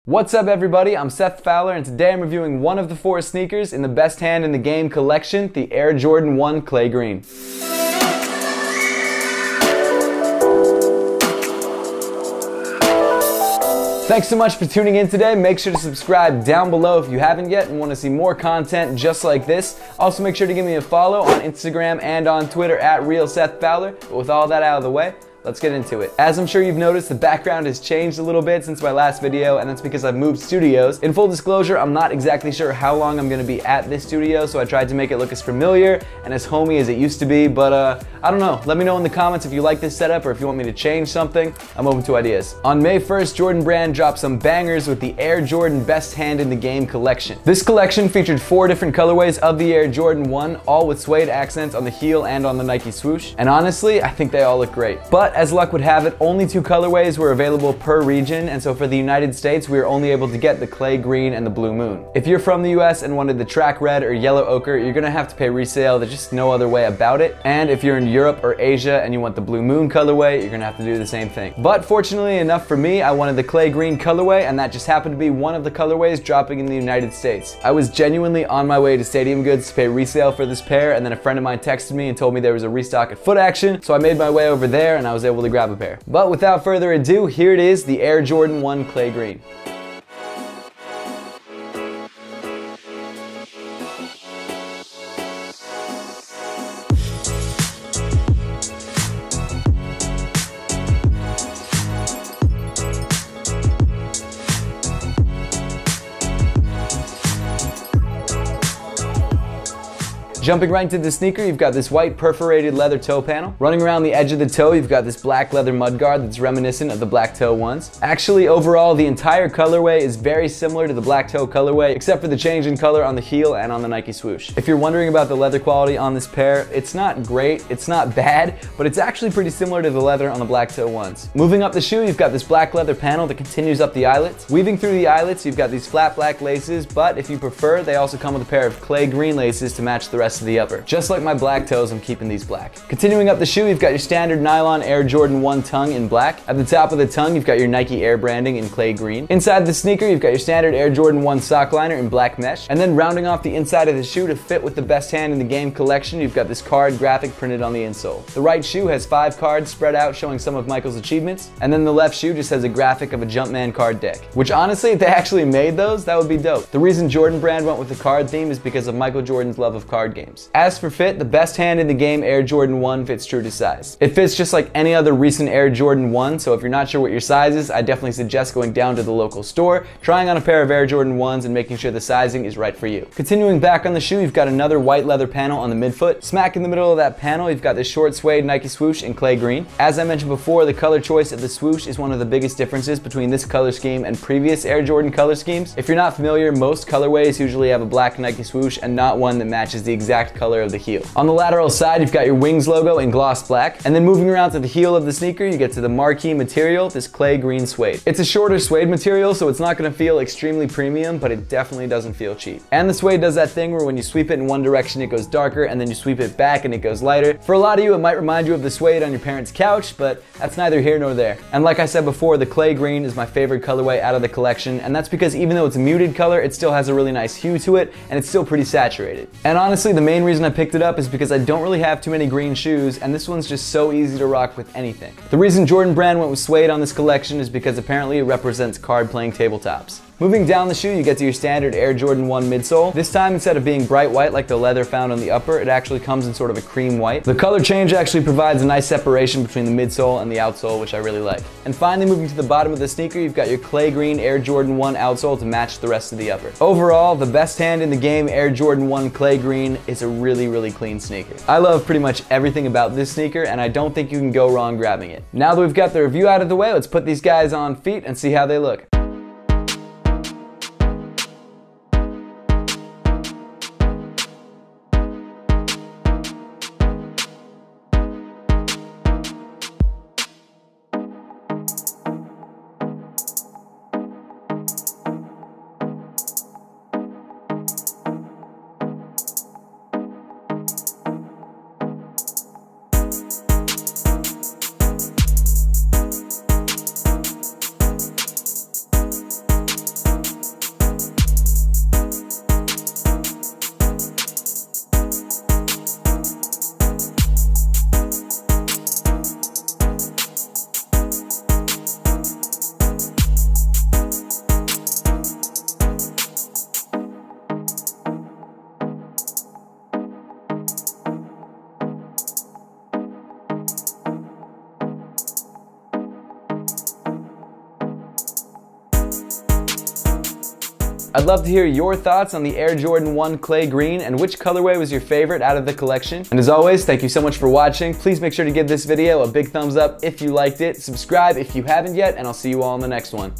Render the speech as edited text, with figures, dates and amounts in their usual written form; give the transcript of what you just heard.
What's up everybody, I'm Seth Fowler and today I'm reviewing one of the 4 sneakers in the best hand in the game collection, the Air Jordan 1 Clay Green. Thanks so much for tuning in today. Make sure to subscribe down below if you haven't yet and want to see more content just like this. Also make sure to give me a follow on Instagram and on Twitter at RealSethFowler. But with all that out of the way, let's get into it. As I'm sure you've noticed, the background has changed a little bit since my last video, and that's because I've moved studios. In full disclosure, I'm not exactly sure how long I'm gonna be at this studio, so I tried to make it look as familiar and as homey as it used to be, but I don't know. Let me know in the comments if you like this setup or if you want me to change something. I'm open to ideas. On May 1st, Jordan Brand dropped some bangers with the Air Jordan Best Hand in the Game collection. This collection featured 4 different colorways of the Air Jordan 1, all with suede accents on the heel and on the Nike swoosh, and honestly, I think they all look great. But as luck would have it, only 2 colorways were available per region, and so for the United States, we were only able to get the clay green and the blue moon. If you're from the US and wanted the track red or yellow ochre, you're gonna have to pay resale. There's just no other way about it. And if you're in Europe or Asia and you want the blue moon colorway, you're gonna have to do the same thing. But fortunately enough for me, I wanted the clay green colorway, and that just happened to be one of the colorways dropping in the United States. I was genuinely on my way to Stadium Goods to pay resale for this pair, and then a friend of mine texted me and told me there was a restock at Foot Action, so I made my way over there and I was able to grab a pair. But without further ado, here it is, the Air Jordan 1 Clay Green. Jumping right into the sneaker, you've got this white perforated leather toe panel. Running around the edge of the toe, you've got this black leather mudguard that's reminiscent of the black toe ones. Actually, overall, the entire colorway is very similar to the black toe colorway, except for the change in color on the heel and on the Nike swoosh. If you're wondering about the leather quality on this pair, it's not great, it's not bad, but it's actually pretty similar to the leather on the black toe ones. Moving up the shoe, you've got this black leather panel that continues up the eyelets. Weaving through the eyelets, you've got these flat black laces, but if you prefer, they also come with a pair of clay green laces to match the rest of the upper. Just like my black toes, I'm keeping these black. Continuing up the shoe, you've got your standard nylon Air Jordan 1 tongue in black. At the top of the tongue, you've got your Nike Air branding in clay green. Inside the sneaker, you've got your standard Air Jordan 1 sock liner in black mesh. And then rounding off the inside of the shoe to fit with the best hand in the game collection, you've got this card graphic printed on the insole. The right shoe has 5 cards spread out showing some of Michael's achievements, and then the left shoe just has a graphic of a Jumpman card deck. Which honestly, if they actually made those, that would be dope. The reason Jordan Brand went with the card theme is because of Michael Jordan's love of card games. As for fit, the best hand in the game Air Jordan 1 fits true to size. It fits just like any other recent Air Jordan 1, so if you're not sure what your size is, I definitely suggest going down to the local store, trying on a pair of Air Jordan 1s and making sure the sizing is right for you. Continuing back on the shoe, you've got another white leather panel on the midfoot. Smack in the middle of that panel, you've got this short suede Nike swoosh in clay green. As I mentioned before, the color choice of the swoosh is one of the biggest differences between this color scheme and previous Air Jordan color schemes. If you're not familiar, most colorways usually have a black Nike swoosh and not one that matches the exact color of the heel. On the lateral side, you've got your Wings logo in gloss black, and then moving around to the heel of the sneaker, you get to the marquee material, this clay green suede. It's a shorter suede material, so it's not going to feel extremely premium, but it definitely doesn't feel cheap. And the suede does that thing where when you sweep it in one direction, it goes darker, and then you sweep it back and it goes lighter. For a lot of you, it might remind you of the suede on your parents' couch, but that's neither here nor there. And like I said before, the clay green is my favorite colorway out of the collection, and that's because even though it's a muted color, it still has a really nice hue to it, and it's still pretty saturated. And honestly, the main reason I picked it up is because I don't really have too many green shoes, and this one's just so easy to rock with anything. The reason Jordan Brand went with suede on this collection is because apparently it represents card-playing tabletops. Moving down the shoe, you get to your standard Air Jordan 1 midsole. This time, instead of being bright white like the leather found on the upper, it actually comes in sort of a cream white. The color change actually provides a nice separation between the midsole and the outsole, which I really like. And finally, moving to the bottom of the sneaker, you've got your clay green Air Jordan 1 outsole to match the rest of the upper. Overall, the best hand in the game Air Jordan 1 clay green is a really, really clean sneaker. I love pretty much everything about this sneaker, and I don't think you can go wrong grabbing it. Now that we've got the review out of the way, let's put these guys on feet and see how they look. I'd love to hear your thoughts on the Air Jordan 1 Clay Green and which colorway was your favorite out of the collection. And as always, thank you so much for watching. Please make sure to give this video a big thumbs up if you liked it, subscribe if you haven't yet, and I'll see you all in the next one.